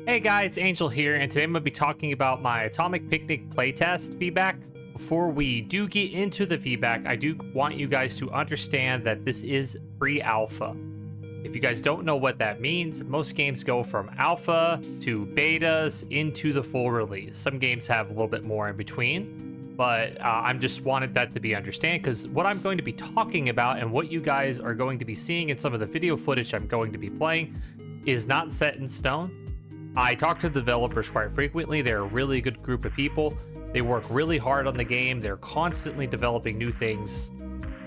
Hey guys, Angel here, and today I'm going to be talking about my Atomic Picnic playtest feedback. Before we do get into the feedback, I do want you guys to understand that this is pre-alpha. If you guys don't know what that means, most games go from alpha to betas into the full release. Some games have a little bit more in between, but I'm just wanted that to be understand because what I'm going to be talking about and what you guys are going to be seeing in some of the video footage I'm going to be playing is not set in stone. I talk to developers quite frequently. They're a really good group of people. They work really hard on the game. They're constantly developing new things,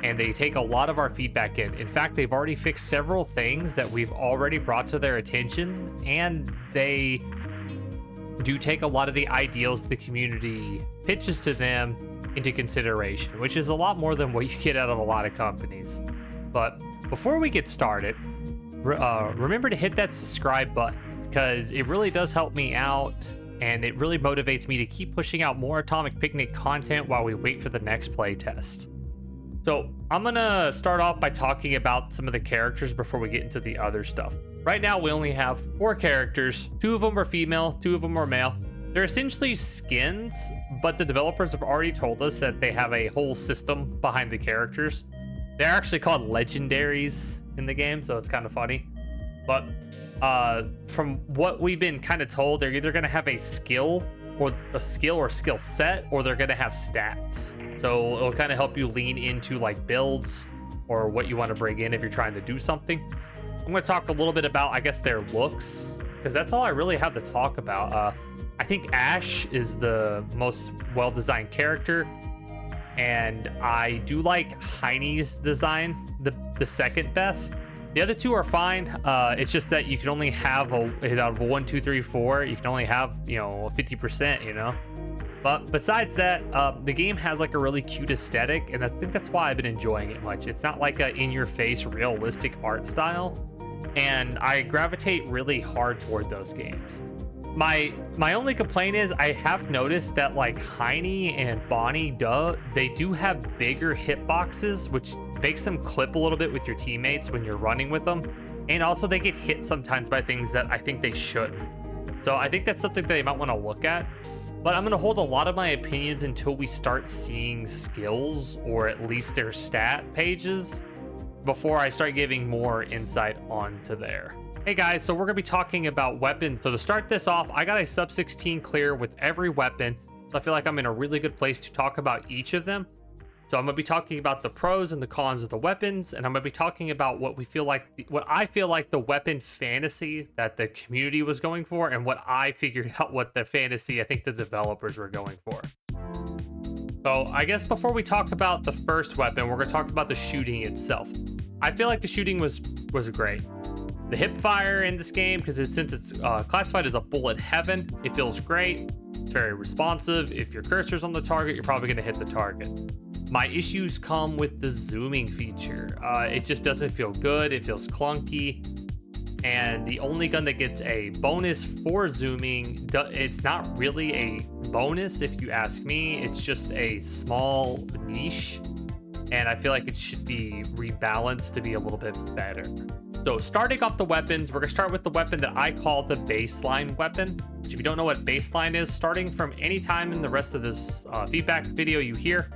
and they take a lot of our feedback in. In fact, they've already fixed several things that we've already brought to their attention, and they do take a lot of the ideals the community pitches to them into consideration, which is a lot more than what you get out of a lot of companies. But before we get started, remember to hit that subscribe button, because it really does help me out and it really motivates me to keep pushing out more Atomic Picnic content while we wait for the next playtest. So I'm gonna start off by talking about some of the characters before we get into the other stuff. Right now we only have 4 characters. 2 of them are female, 2 of them are male. They're essentially skins, but the developers have already told us that they have a whole system behind the characters. They're actually called legendaries in the game, so it's kind of funny. But from what we've been kind of told, they're either going to have a skill or skill set, or they're going to have stats. So it'll kind of help you lean into like builds or what you want to bring in if you're trying to do something. I'm going to talk a little bit about, I guess, their looks, because that's all I really have to talk about. I think Ash is the most well-designed character, and I do like Heine's design the second best. The other 2 are fine. It's just that you can only have out of 1, 2, 3, 4. You can only have 50%. But besides that, the game has like a really cute aesthetic, and I think that's why I've been enjoying it much. It's not like a in-your-face realistic art style, and I gravitate really hard toward those games. My only complaint is I have noticed that like Heine and Bonnie, they do have bigger hitboxes, which makes them clip a little bit with your teammates when you're running with them. And also they get hit sometimes by things that I think they shouldn't. So I think that's something that they might want to look at. But I'm going to hold a lot of my opinions until we start seeing skills, or at least their stat pages, before I start giving more insight onto there. Hey guys, so we're going to be talking about weapons. So to start this off, I got a sub 16 clear with every weapon. So I feel like I'm in a really good place to talk about each of them. So I'm going to be talking about the pros and the cons of the weapons, and I'm going to be talking about what I feel like the weapon fantasy that the community was going for, and what I figured out what the fantasy I think the developers were going for. So I guess before we talk about the first weapon, we're going to talk about the shooting itself. I feel like the shooting was great. The hip fire in this game, because since it's classified as a bullet heaven, it feels great. It's very responsive. If your cursor's on the target, you're probably going to hit the target. My issues come with the zooming feature. It just doesn't feel good. It feels clunky. And the only gun that gets a bonus for zooming, it's not really a bonus if you ask me. It's just a small niche. And I feel like it should be rebalanced to be a little bit better. So starting off the weapons, we're going to start with the weapon that I call the baseline weapon. Which, if you don't know what baseline is, starting from any time in the rest of this feedback video you hear,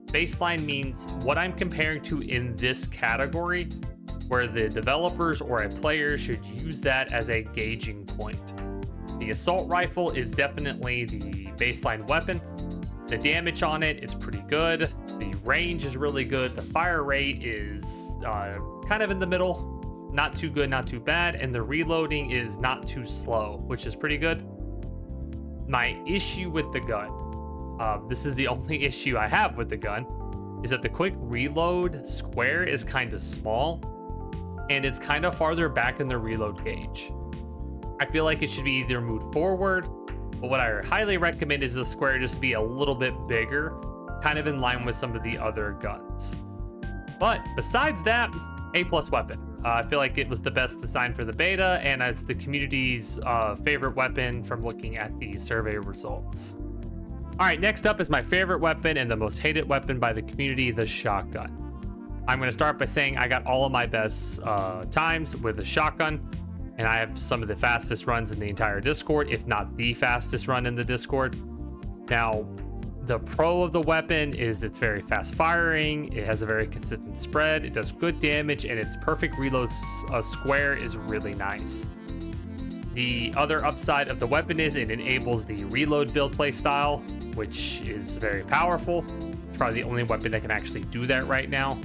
baseline means what I'm comparing to in this category, where the developers or a player should use that as a gauging point. The assault rifle is definitely the baseline weapon. The damage on it is pretty good. The range is really good. The fire rate is kind of in the middle. Not too good, not too bad. And the reloading is not too slow, which is pretty good. My issue with the gun, this is the only issue I have with the gun, is that the quick reload square is kind of small, and it's kind of farther back in the reload gauge. I feel like it should be either moved forward, but what I highly recommend is the square just be a little bit bigger, kind of in line with some of the other guns. But besides that, A+ weapon. I feel like it was the best design for the beta, and it's the community's favorite weapon from looking at the survey results. All right, next up is my favorite weapon and the most hated weapon by the community, the shotgun. I'm going to start by saying I got all of my best times with the shotgun. and I have some of the fastest runs in the entire Discord, if not the fastest run in the Discord. Now, the pro of the weapon is it's very fast firing, it has a very consistent spread, it does good damage, and its perfect reload square is really nice. The other upside of the weapon is it enables the reload build playstyle, which is very powerful. It's probably the only weapon that can actually do that right now.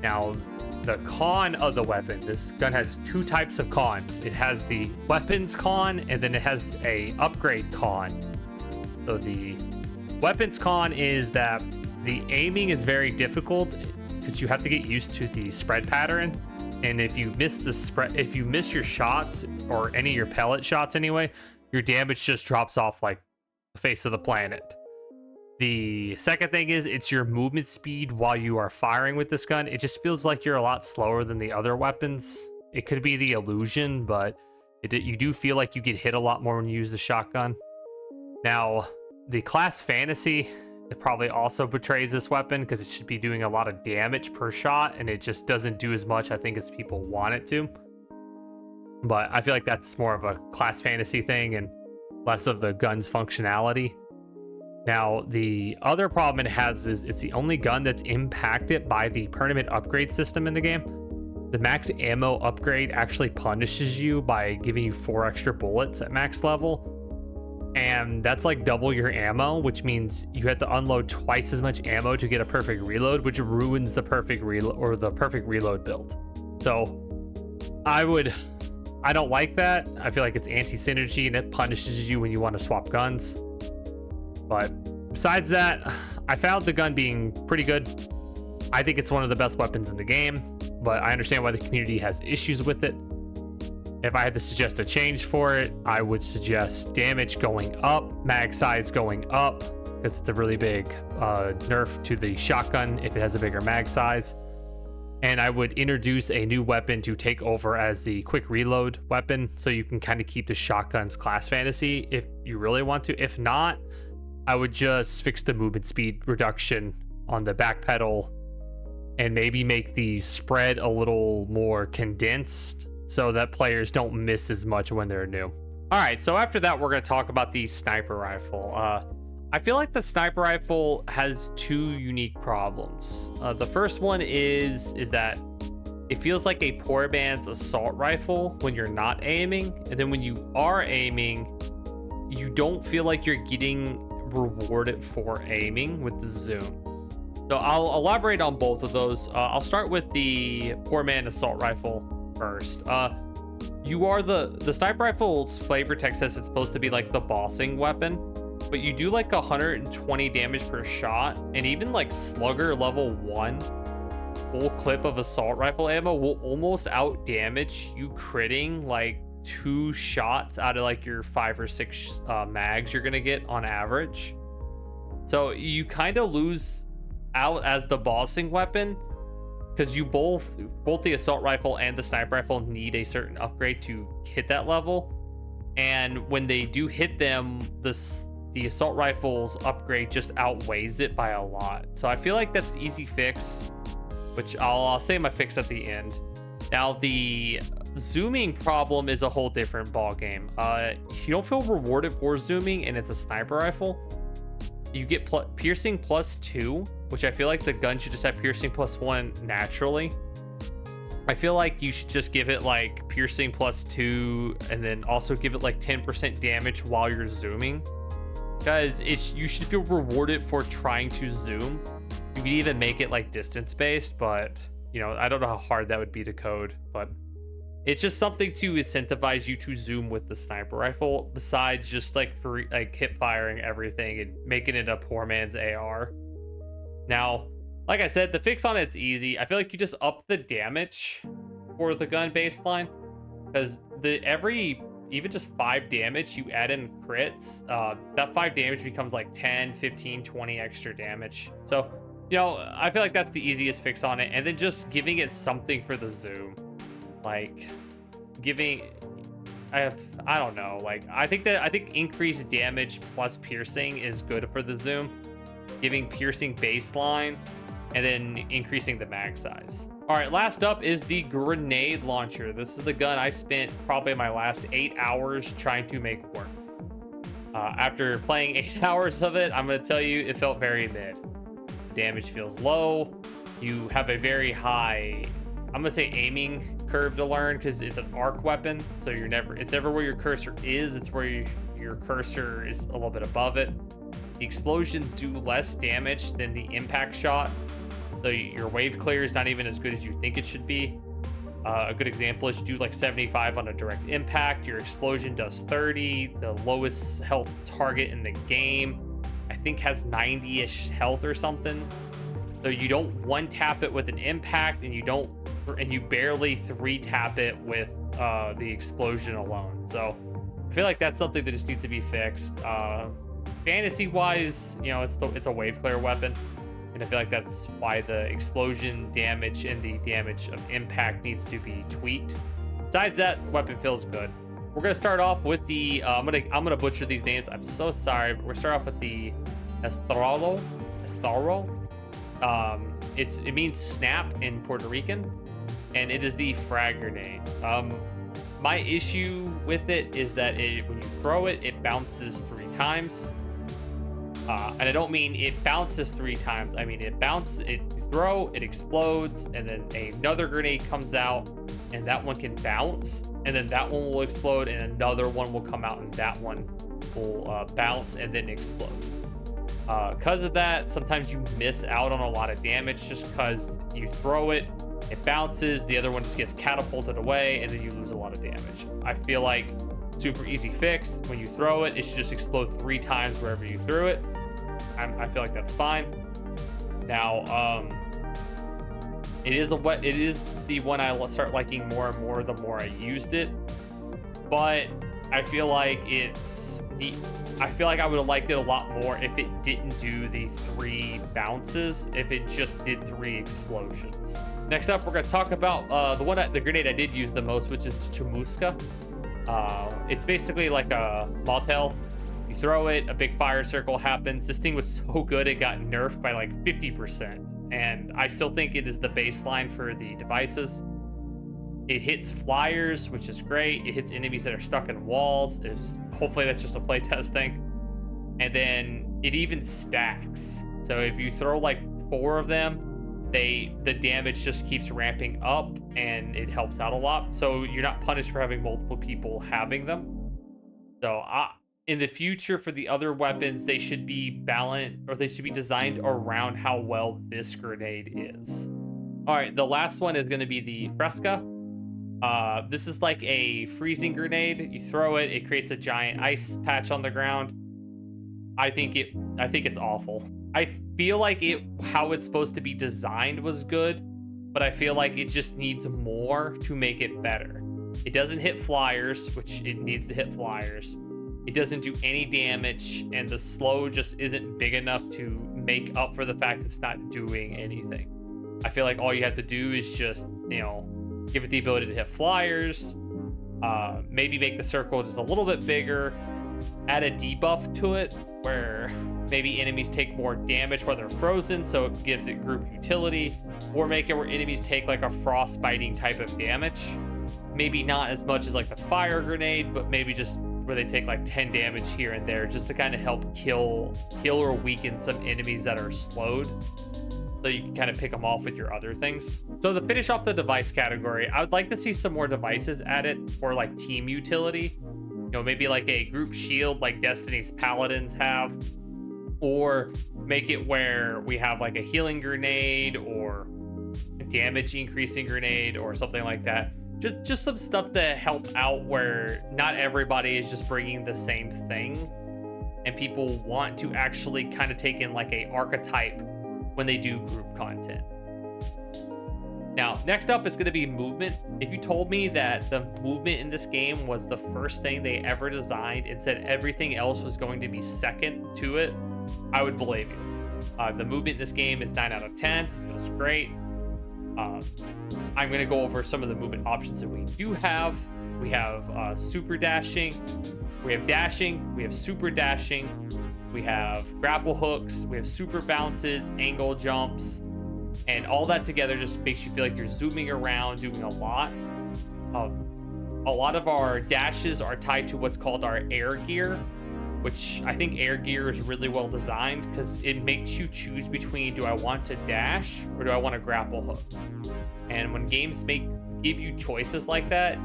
Now, the con of the weapon, this gun has two types of cons. It has the weapons con, and then it has a upgrade con. So the weapons con is that the aiming is very difficult because you have to get used to the spread pattern. And if you miss the spread, if you miss your shots or any of your pellet shots anyway, your damage just drops off like the face of the planet. The second thing is it's your movement speed while you are firing with this gun. It just feels like you're a lot slower than the other weapons. It could be the illusion, but you do feel like you get hit a lot more when you use the shotgun. Now, the class fantasy, it probably also betrays this weapon because it should be doing a lot of damage per shot, and it just doesn't do as much, I think, as people want it to. But I feel like that's more of a class fantasy thing and less of the gun's functionality. Now, the other problem it has is it's the only gun that's impacted by the permanent upgrade system in the game. The max ammo upgrade actually punishes you by giving you 4 extra bullets at max level. And that's like double your ammo, which means you have to unload twice as much ammo to get a perfect reload, which ruins the perfect reload or the perfect reload build. So I don't like that. I feel like it's anti-synergy and it punishes you when you want to swap guns. But besides that, I found the gun being pretty good. I think it's one of the best weapons in the game, but I understand why the community has issues with it. If I had to suggest a change for it, I would suggest damage going up, mag size going up, because it's a really big nerf to the shotgun if it has a bigger mag size. And I would introduce a new weapon to take over as the quick reload weapon, so you can kind of keep the shotgun's class fantasy if you really want to. If not, I would just fix the movement speed reduction on the back pedal and maybe make the spread a little more condensed so that players don't miss as much when they're new. All right, so after that, we're going to talk about the sniper rifle. I feel like the sniper rifle has 2 unique problems. The first one is that it feels like a poor man's assault rifle when you're not aiming, and then when you are aiming, you don't feel like you're getting rewarded for aiming with the zoom. So I'll elaborate on both of those. I'll start with the poor man assault rifle first. You are the sniper rifle's flavor text says it's supposed to be like the bossing weapon, but you do like 120 damage per shot, and even like slugger level 1 full clip of assault rifle ammo will almost out damage you critting like 2 shots out of like your 5 or 6 mags you're gonna get on average. So you kind of lose out as the bossing weapon because you both the assault rifle and the sniper rifle need a certain upgrade to hit that level, and when they do hit them, the assault rifle's upgrade just outweighs it by a lot. So I feel like that's the easy fix, which I'll say my fix at the end. Now, the zooming problem is a whole different ball game. You don't feel rewarded for zooming, and it's a sniper rifle. You get piercing +2, which I feel like the gun should just have piercing +1 naturally. I feel like you should just give it like piercing +2 and then also give it like 10% damage while you're zooming, because you should feel rewarded for trying to zoom. You could even make it like distance based, but you know, I don't know how hard that would be to code, but it's just something to incentivize you to zoom with the sniper rifle, besides just like hip firing everything and making it a poor man's AR. Now, like I said, the fix on it's easy. I feel like you just up the damage for the gun baseline, because even just 5 damage, you add in crits, that 5 damage becomes like 10, 15, 20 extra damage. So, you know, I feel like that's the easiest fix on it. And then just giving it something for the zoom. Like I don't know. Like, I think increased damage plus piercing is good for the zoom. Giving piercing baseline and then increasing the mag size All right, last up is the grenade launcher. This is the gun I spent probably my last 8 hours trying to make work. After playing 8 hours of it, I'm going to tell you it felt very mid. Damage feels low. You have a very high, I'm going to say aiming curve to learn because it's an arc weapon. So it's never where your cursor is. It's where your cursor is a little bit above it. The explosions do less damage than the impact shot. So your wave clear is not even as good as you think it should be. A good example is you do like 75 on a direct impact. Your explosion does 30. The lowest health target in the game, I think, has 90-ish health or something. So you don't one tap it with an impact, and you barely 3-tap it with the explosion alone. So I feel like that's something that just needs to be fixed. Fantasy-wise, you know, it's a wave clear weapon. And I feel like that's why the explosion damage and the damage of impact needs to be tweaked. Besides that, weapon feels good. We're gonna start off with the I'm gonna butcher these names. I'm so sorry, but we're gonna start off with the Estaro. It means snap in Puerto Rican, and it is the frag grenade. My issue with it is that when you throw it, it bounces 3 times. And I don't mean it bounces 3 times. I mean, you throw, it explodes, and then another grenade comes out, and that one can bounce, and then that one will explode, and another one will come out, and that one will bounce and then explode. Because of that, sometimes you miss out on a lot of damage just because you throw it, it bounces, the other one just gets catapulted away, and then you lose a lot of damage. I feel like super easy fix. When you throw it, it should just explode 3 times wherever you threw it. I feel like that's fine. Now, it is the one I start liking more and more the more I used it. But I feel like I feel like I would have liked it a lot more if it didn't do the 3 bounces, if it just did 3 explosions. Next up, we're gonna talk about the grenade I did use the most, which is Chumuska. It's basically like a Molotov. You throw it, a big fire circle happens. This thing was so good it got nerfed by like 50%, and I still think it is the baseline for the devices. It hits flyers, which is great. It hits enemies that are stuck in walls. Hopefully that's just a playtest thing. And then it even stacks. So if you throw like 4 of them, the damage just keeps ramping up, and it helps out a lot. So you're not punished for having multiple people having them. So in the future, for the other weapons, they should be balanced, or they should be designed around how well this grenade is. All right, the last one is going to be the Fresca. This is like a freezing grenade. You throw it, it creates a giant ice patch on the ground. I think it's awful. I feel like how it's supposed to be designed was good, but I feel like it just needs more to make it better. It doesn't hit flyers, which it needs to hit flyers. It doesn't do any damage, and the slow just isn't big enough to make up for the fact it's not doing anything. I feel like all you have to do is just, give it the ability to hit flyers, maybe make the circle just a little bit bigger, add a debuff to it where maybe enemies take more damage while they're frozen, so it gives it group utility, or make it where enemies take like a frostbiting type of damage. Maybe not as much as like the fire grenade, but maybe just where they take like 10 damage here and there, just to kind of help kill or weaken some enemies that are slowed, so you can kind of pick them off with your other things. So to finish off the device category, I would like to see some more devices added for like team utility. Maybe like a group shield like Destiny's Paladins have, or make it where we have like a healing grenade or a damage increasing grenade or something like that. Just some stuff to help out where not everybody is just bringing the same thing, and people want to actually kind of take in like a archetype when they do group content. Now, next up is going to be movement. If you told me that the movement in this game was the first thing they ever designed and said everything else was going to be second to it, I would believe you. The movement in this game is 9 out of 10. It feels great. I'm going to go over some of the movement options that we do have. We have super dashing, we have dashing, we have super dashing, we have grapple hooks, we have super bounces, angle jumps, And all that together just makes you feel like you're zooming around, doing a lot. A lot of our dashes are tied to what's called our air gear, which I think air gear is really well designed because it makes you choose between, do I want to dash or do I want to grapple hook? And when games give you choices like that,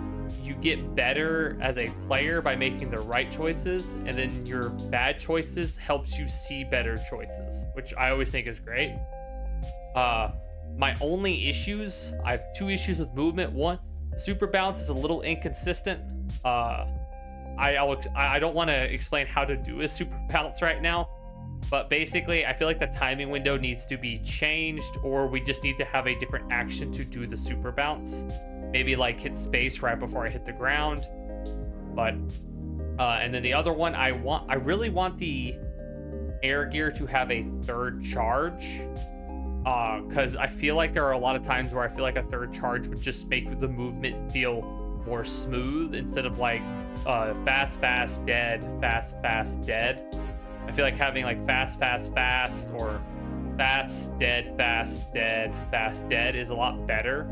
you get better as a player by making the right choices, and then your bad choices helps you see better choices, which I always think is great. My only issues, I have 2 issues with movement. One, super bounce is a little inconsistent. I don't want to explain how to do a super bounce right now, but basically I feel like the timing window needs to be changed, or we just need to have a different action to do the super bounce. Maybe like hit space right before I hit the ground. But and then the other one, I really want the air gear to have a third charge, because I feel like there are a lot of times where I feel like a third charge would just make the movement feel more smooth instead of like fast, dead, fast, dead. I feel like having like fast, or fast, dead, fast, dead is a lot better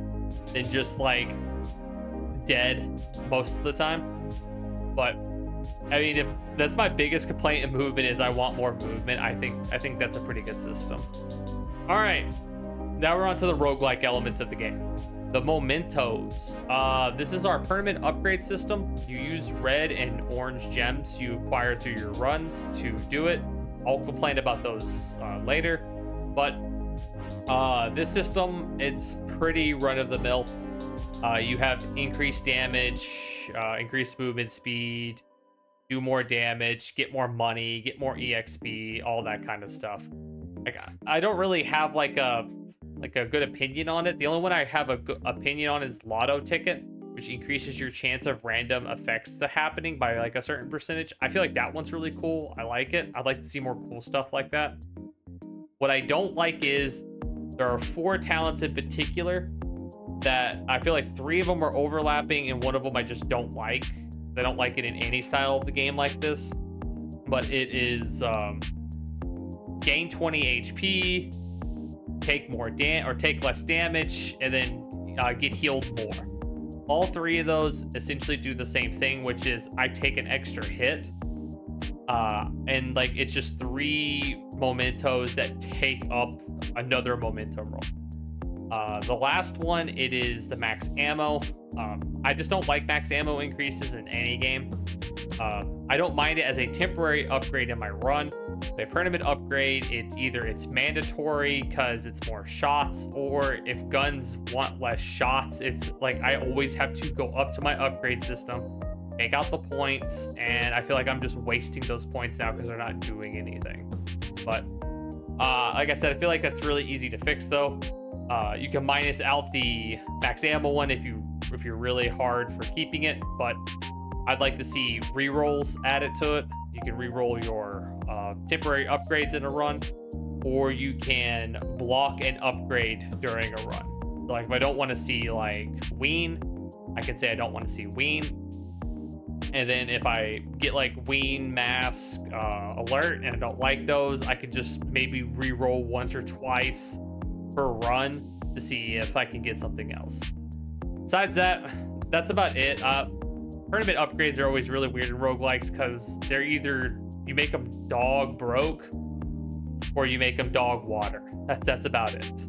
than just like dead most of the time. But I mean, if that's my biggest complaint in movement, is I want more movement. I think that's a pretty good system. All right, now we're on to the roguelike elements of the game. The mementos. This is our permanent upgrade system. You use red and orange gems you acquire through your runs to do it. I'll complain about those later, but this system, it's pretty run-of-the-mill. You have increased damage, increased movement speed, do more damage, get more money, get more EXP, all that kind of stuff. Like, I don't really have like a good opinion on it. The only one I have a good opinion on is Lotto Ticket, which increases your chance of random effects to happening by like a certain percentage. I feel like that one's really cool. I like it. I'd like to see more cool stuff like that. What I don't like is there are 4 talents in particular that I feel like 3 of them are overlapping and one of them I just don't like. I don't like it in any style of the game like this, but it is gain 20 HP, take less damage, and then get healed more. All 3 of those essentially do the same thing, which is I take an extra hit, and like it's just 3 mementos that take up another momentum roll. The last one, it is the max ammo. I just don't like max ammo increases in any game. I don't mind it as a temporary upgrade in my run. The permanent upgrade, it's mandatory because it's more shots, or if guns want less shots, it's like I always have to go up to my upgrade system, take out the points, and I feel like I'm just wasting those points now because they're not doing anything. But like I said, I feel like that's really easy to fix though. You can minus out the max ammo one if you're really hard for keeping it, but I'd like to see rerolls added to it. You can reroll your temporary upgrades in a run, or you can block an upgrade during a run. So like if I don't want to see like Ween, I can say I don't want to see Ween. And then if I get like Ween, Mask, Alert, and I don't like those, I can just maybe reroll once or twice per run to see if I can get something else. Besides that, that's about it. Tournament upgrades are always really weird in roguelikes because they're either you make them dog broke or you make them dog water. That's about it.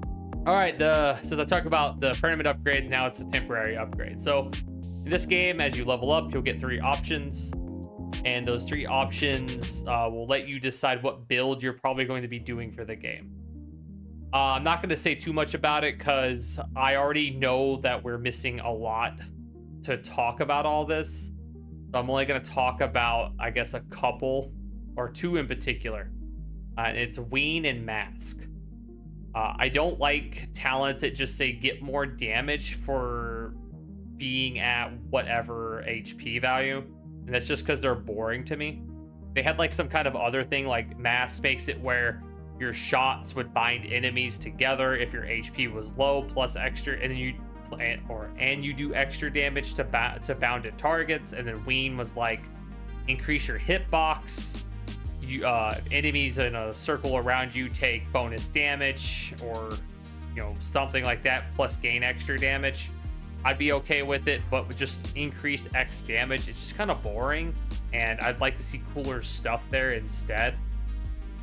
All right, so let's talk about the permanent upgrades. Now it's a temporary upgrade. So in this game, as you level up, you'll get 3 options, and those 3 options will let you decide what build you're probably going to be doing for the game. I'm not going to say too much about it because I already know that we're missing a lot to talk about all this. So I'm only going to talk about, I guess, a couple or 2 in particular. It's Ween and Mask. I don't like talents that just say get more damage for being at whatever HP value. And that's just because they're boring to me. They had like some kind of other thing, like Mask makes it where your shots would bind enemies together if your HP was low plus extra, and then you do extra damage to bounded targets. And then Ween was like increase your hitbox. Enemies in a circle around you take bonus damage, or something like that plus gain extra damage, I'd be okay with it. But with just increase X damage, it's just kind of boring, and I'd like to see cooler stuff there instead.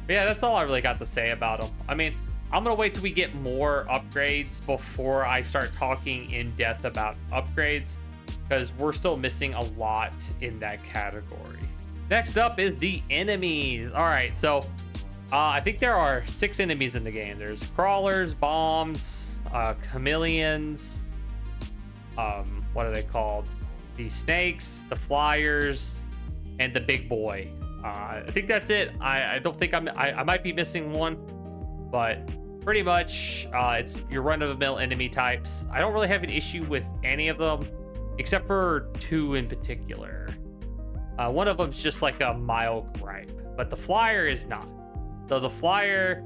But yeah, that's all I really got to say about them. I mean, I'm gonna wait till we get more upgrades before I start talking in depth about upgrades, because we're still missing a lot in that category. Next up is the enemies. All right, so I think there are 6 enemies in the game. There's crawlers, bombs, chameleons, what are they called? The snakes, the flyers, and the big boy. I think that's it. I don't think I might be missing one, but pretty much it's your run-of-the-mill enemy types. I don't really have an issue with any of them, except for 2 in particular. One of them's just like a mild gripe, but the flyer is not. So the flyer,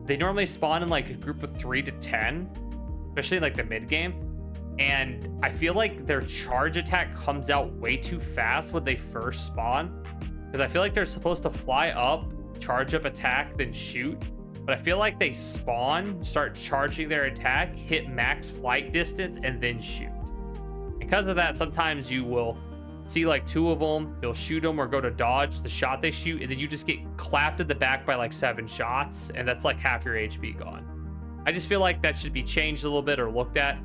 they normally spawn in like a group of 3 to 10, especially like the mid game. And I feel like their charge attack comes out way too fast when they first spawn, because I feel like they're supposed to fly up, charge up attack, then shoot. But I feel like they spawn, start charging their attack, hit max flight distance, and then shoot. Because of that, sometimes you will see like 2 of them, you'll shoot them or go to dodge the shot they shoot, and then you just get clapped in the back by like 7 shots, and that's like half your HP gone. I just feel like that should be changed a little bit or looked at.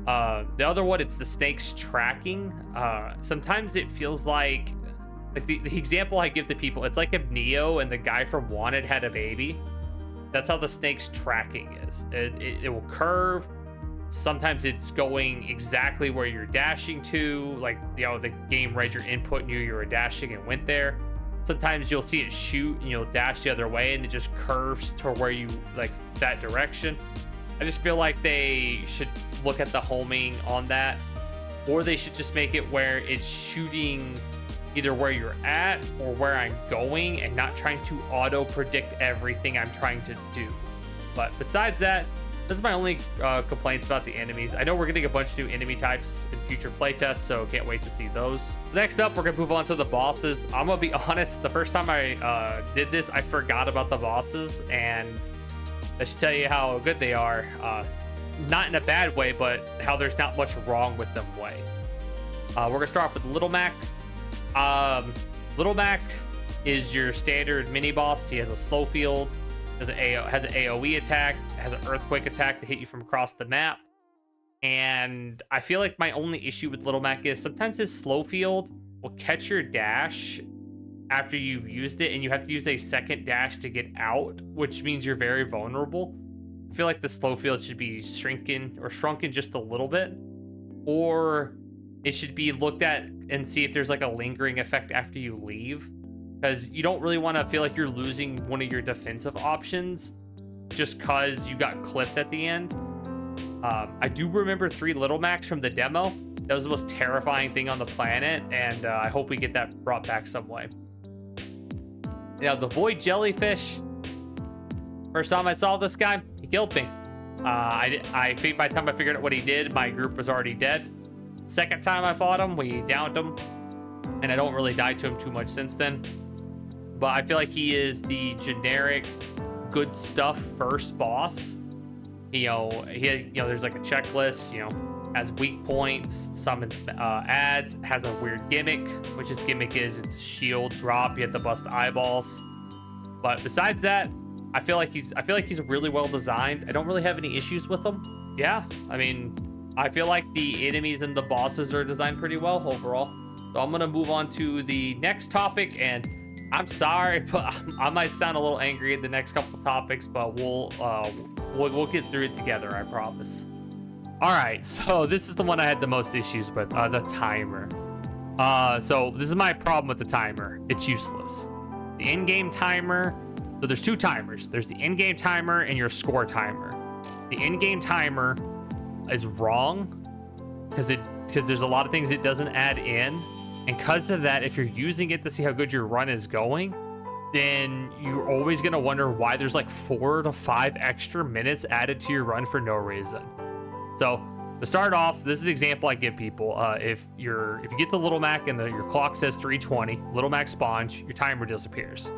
The other one, it's the snake's tracking. Sometimes it feels like the example I give to people, it's like if Neo and the guy from Wanted had a baby. That's how the snake's tracking is. It will curve. Sometimes it's going exactly where you're dashing to, like, the game read your input and you were dashing and went there. Sometimes you'll see it shoot and you'll dash the other way and it just curves to where you like that direction. I just feel like they should look at the homing on that, or they should just make it where it's shooting either where you're at or where I'm going, and not trying to auto predict everything I'm trying to do. But besides that, this is my only complaints about the enemies. I know we're getting a bunch of new enemy types in future playtests, so can't wait to see those. Next up, we're gonna move on to the bosses. I'm gonna be honest, the first time I did this, I forgot about the bosses, and I should tell you how good they are. Not in a bad way, but how there's not much wrong with them way. We're gonna start off with Little Mac. Little Mac is your standard mini boss. He has a slow field, has an AoE attack, has an earthquake attack to hit you from across the map. And I feel like my only issue with Little Mac is sometimes his slow field will catch your dash after you've used it, and you have to use a second dash to get out, which means you're very vulnerable. I feel like the slow field should be shrunken just a little bit, or it should be looked at and see if there's like a lingering effect after you leave, because you don't really want to feel like you're losing one of your defensive options just because you got clipped at the end. I do remember 3 Little Macs from the demo. That was the most terrifying thing on the planet, and I hope we get that brought back some way. Now, the Void Jellyfish. First time I saw this guy, he killed me. By the time I figured out what he did, my group was already dead. Second time I fought him, we downed him, and I don't really die to him too much since then. But I feel like he is the generic good stuff first boss. There's like a checklist, has weak points, summons ads, has a weird gimmick, which his gimmick is it's a shield drop, you have to bust eyeballs. But besides that, I feel like he's really well designed. I don't really have any issues with him. Yeah, I mean, I feel like the enemies and the bosses are designed pretty well overall. So I'm gonna move on to the next topic, and I'm sorry, but I might sound a little angry at the next couple topics, but we'll get through it together, I promise. All right, so this is the one I had the most issues with, the timer. So this is my problem with the timer. It's useless. The in-game timer, so there's 2 timers. There's the in-game timer and your score timer. The in-game timer is wrong because there's a lot of things it doesn't add in. And because of that, if you're using it to see how good your run is going, then you're always going to wonder why there's like 4 to 5 extra minutes added to your run for no reason. So to start off, this is the example I give people. If you get the Little Mac and your clock says 3:20, Little Mac spawns, your timer disappears.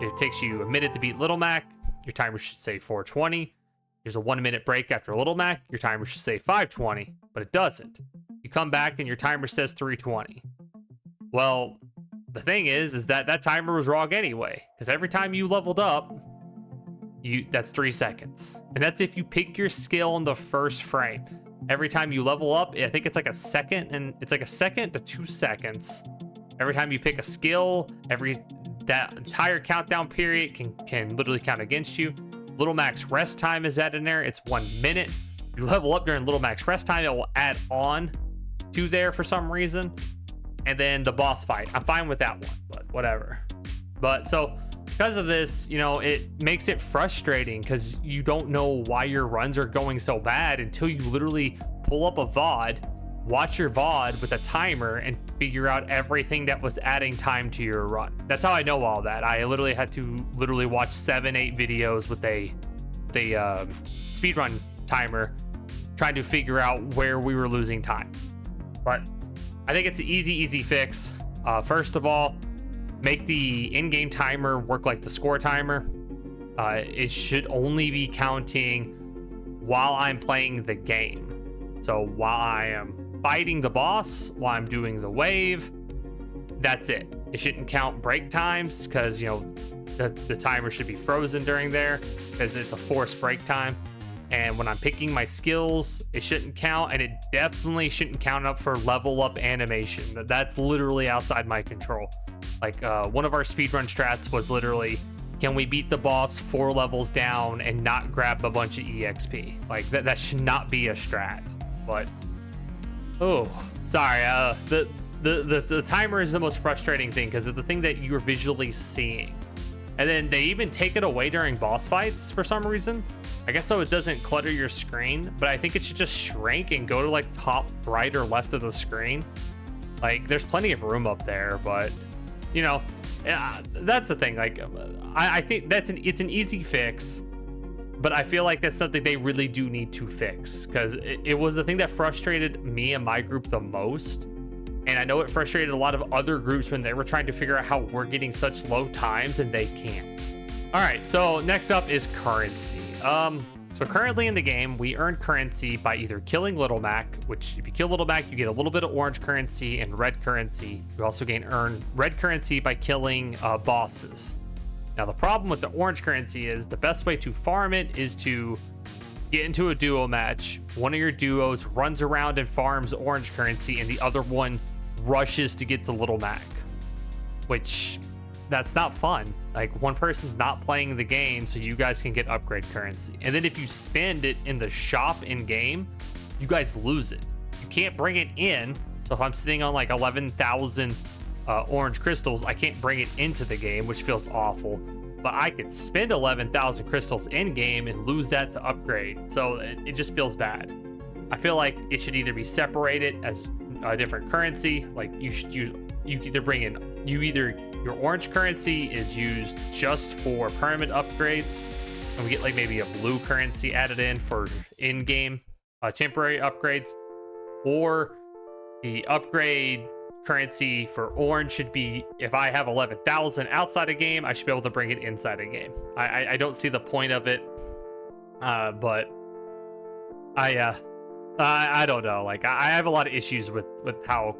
If it takes you a minute to beat Little Mac, your timer should say 4:20. There's a 1-minute break after Little Mac. Your timer should say 520, but it doesn't. You come back and your timer says 320. Well, the thing is that that timer was wrong anyway, because every time you leveled up, that's 3 seconds. And that's if you pick your skill in the first frame. Every time you level up, I think it's like a second, and it's like a second to 2 seconds. Every time you pick a skill, that entire countdown period can literally count against you. Little Mac's rest time is added in there. It's 1 minute. You level up during Little Mac's rest time, it will add on to there for some reason. And then the boss fight, I'm fine with that one, but whatever. But so because of this, you know, it makes it frustrating because you don't know why your runs are going so bad until you literally pull up a VOD, watch your VOD with a timer, and figure out everything that was adding time to your run. That's how I know all that. I literally had to watch 7-8 videos with a speedrun timer, trying to figure out where we were losing time. But I think it's an easy fix. First of all, make the in-game timer work like the score timer. It should only be counting while I'm playing the game. So while I am fighting the boss, while I'm doing the wave, that's it. It shouldn't count break times because, you know, the timer should be frozen during there because it's a forced break time. And when I'm picking my skills, it shouldn't count, and it definitely shouldn't count up for level up animation. That's literally outside my control. Like one of our speedrun strats was literally, can we beat the boss 4 levels down and not grab a bunch of EXP? Like that should not be a strat. But oh, sorry. The timer is the most frustrating thing because it's the thing that you're visually seeing. And then they even take it away during boss fights for some reason. I guess so it doesn't clutter your screen, but I think it should just shrink and go to like top right or left of the screen. Like there's plenty of room up there, but you know, that's the thing. Like I think it's an easy fix, but I feel like that's something they really do need to fix because it was the thing that frustrated me and my group the most. And I know it frustrated a lot of other groups when they were trying to figure out how we're getting such low times and they can't. All right, so next up is currency. So currently in the game, we earn currency by either killing Little Mac, which if you kill Little Mac, you get a little bit of orange currency and red currency. You also earn red currency by killing bosses. Now, the problem with the orange currency is the best way to farm it is to get into a duo match. One of your duos runs around and farms orange currency, and the other one rushes to get to Little Mac, which that's not fun. Like one person's not playing the game so you guys can get upgrade currency, and then if you spend it in the shop in game, you guys lose it. You can't bring it in. So if I'm sitting on like 11,000 orange crystals, I can't bring it into the game, which feels awful. But I could spend 11,000 crystals in game and lose that to upgrade, so it just feels bad. I feel like it should either be separated as a different currency. Like your orange currency is used just for permanent upgrades, and we get like maybe a blue currency added in for in-game temporary upgrades, or the upgrade currency for orange should be, if I have 11,000 outside a game, I should be able to bring it inside a game. I don't see the point of it, but I don't know. Like I have a lot of issues with how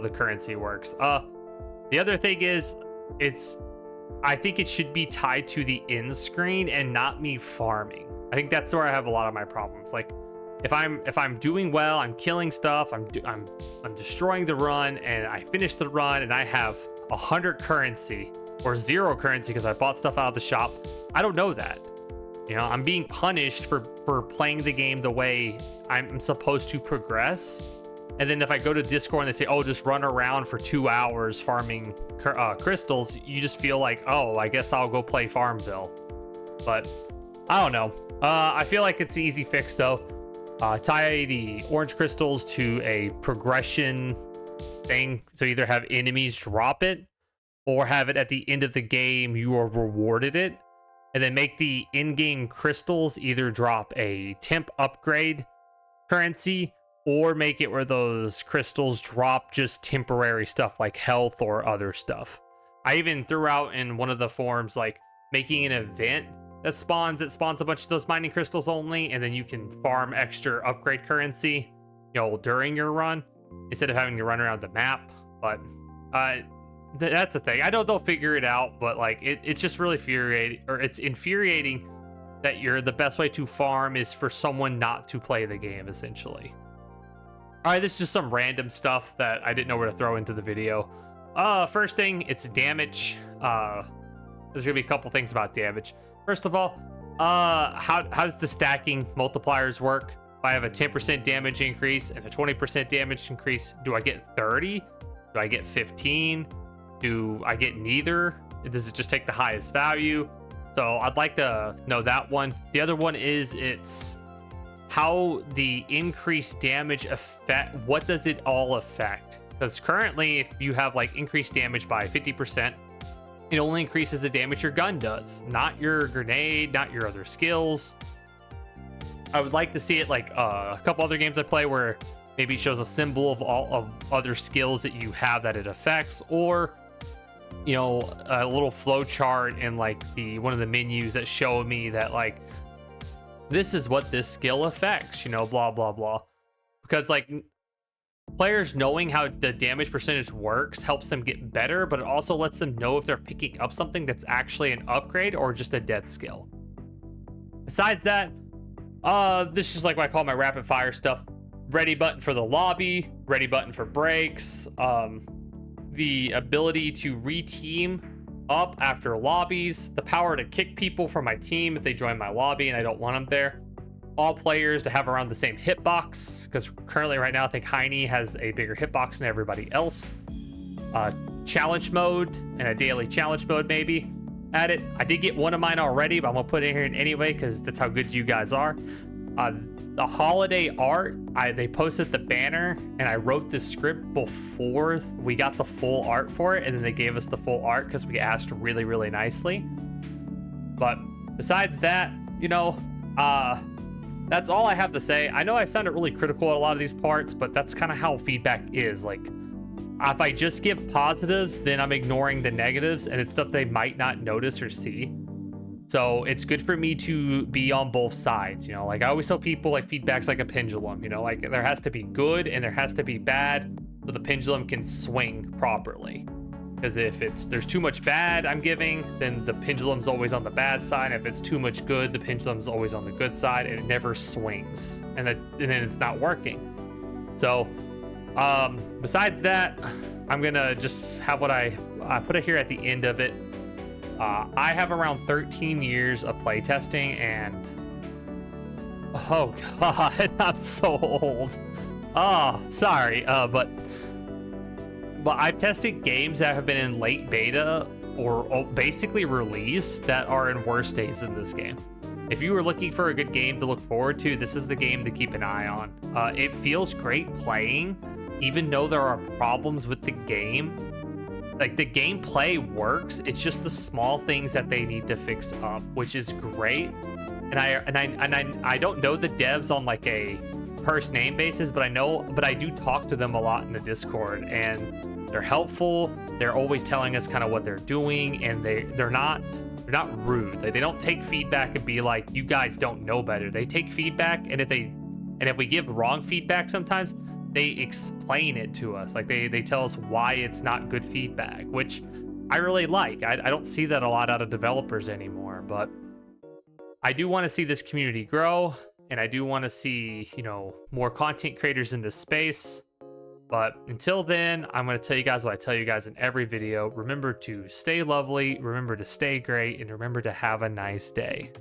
the currency works. The other thing is, I think it should be tied to the end screen and not me farming. I think that's where I have a lot of my problems. Like if I'm doing well, I'm killing stuff, I'm destroying the run, and I finish the run and I have 100 currency or 0 currency because I bought stuff out of the shop. I don't know that. You know, I'm being punished for playing the game the way I'm supposed to progress. And then if I go to Discord and they say, oh, just run around for 2 hours farming crystals, you just feel like, oh, I guess I'll go play Farmville. But I don't know. I feel like it's an easy fix though. Tie the orange crystals to a progression thing. So either have enemies drop it or have it at the end of the game, you are rewarded it. And then make the in-game crystals either drop a temp upgrade currency, or make it where those crystals drop just temporary stuff like health or other stuff. I even threw out in one of the forums, like making an event that spawns. It spawns a bunch of those mining crystals only, and then you can farm extra upgrade currency, you know, during your run instead of having to run around the map. But that's the thing. I know they'll figure it out, but like it's just really infuriating that the best way to farm is for someone not to play the game, essentially. All right, this is just some random stuff that I didn't know where to throw into the video. First thing, it's damage. There's gonna be a couple things about damage. First of all, how does the stacking multipliers work? If I have a 10% damage increase and a 20% damage increase, do I get 30? Do I get 15? Do I get neither? Does it just take the highest value? So I'd like to know that one. The other one is it's how the increased damage affect, what does it all affect? Because currently, if you have like increased damage by 50%, it only increases the damage your gun does, not your grenade, not your other skills. I would like to see it like a couple other games I play where maybe it shows a symbol of all of other skills that you have that it affects, or you know, a little flow chart in like one of the menus that show me that like this is what this skill affects, you know, blah blah blah. Because like players knowing how the damage percentage works helps them get better, but it also lets them know if they're picking up something that's actually an upgrade or just a dead skill. Besides that, this is like what I call my rapid fire stuff. Ready button for the lobby, ready button for breaks, the ability to re-team up after lobbies, the power to kick people from my team if they join my lobby and I don't want them there. All players to have around the same hitbox, because currently right now I think Heine has a bigger hitbox than everybody else. Challenge mode and a daily challenge mode maybe at it. I did get one of mine already, but I'm gonna put it in here anyway because that's how good you guys are. The holiday art, they posted the banner and I wrote the script before we got the full art for it, and then they gave us the full art because we asked really, really nicely. But besides that, you know, that's all I have to say. I know I sounded really critical at a lot of these parts, but that's kind of how feedback is. Like, if I just give positives, then I'm ignoring the negatives, and it's stuff they might not notice or see. So it's good for me to be on both sides, you know. Like I always tell people, like feedback's like a pendulum, you know, like there has to be good and there has to be bad so the pendulum can swing properly. Because if there's too much bad I'm giving, then the pendulum's always on the bad side. If it's too much good, the pendulum's always on the good side, and it never swings, and then it's not working. So besides that, I'm gonna just have what I put it here at the end of it. I have around 13 years of playtesting, and oh god, I'm so old. Oh, sorry, but I've tested games that have been in late beta or basically release that are in worse states than this game. If you were looking for a good game to look forward to, this is the game to keep an eye on. It feels great playing, even though there are problems with the game. Like the gameplay works, it's just the small things that they need to fix up, which is great. And I don't know the devs on like a first name basis, but I do talk to them a lot in the Discord, and they're helpful. They're always telling us kind of what they're doing, and they're not rude. Like they don't take feedback and be like, you guys don't know better. They take feedback, and if we give wrong feedback sometimes, they explain it to us. Like they tell us why it's not good feedback, which I really like. I don't see that a lot out of developers anymore, but I do want to see this community grow, and I do want to see, you know, more content creators in this space. But until then, I'm going to tell you guys what I tell you guys in every video. Remember to stay lovely, remember to stay great, and remember to have a nice day.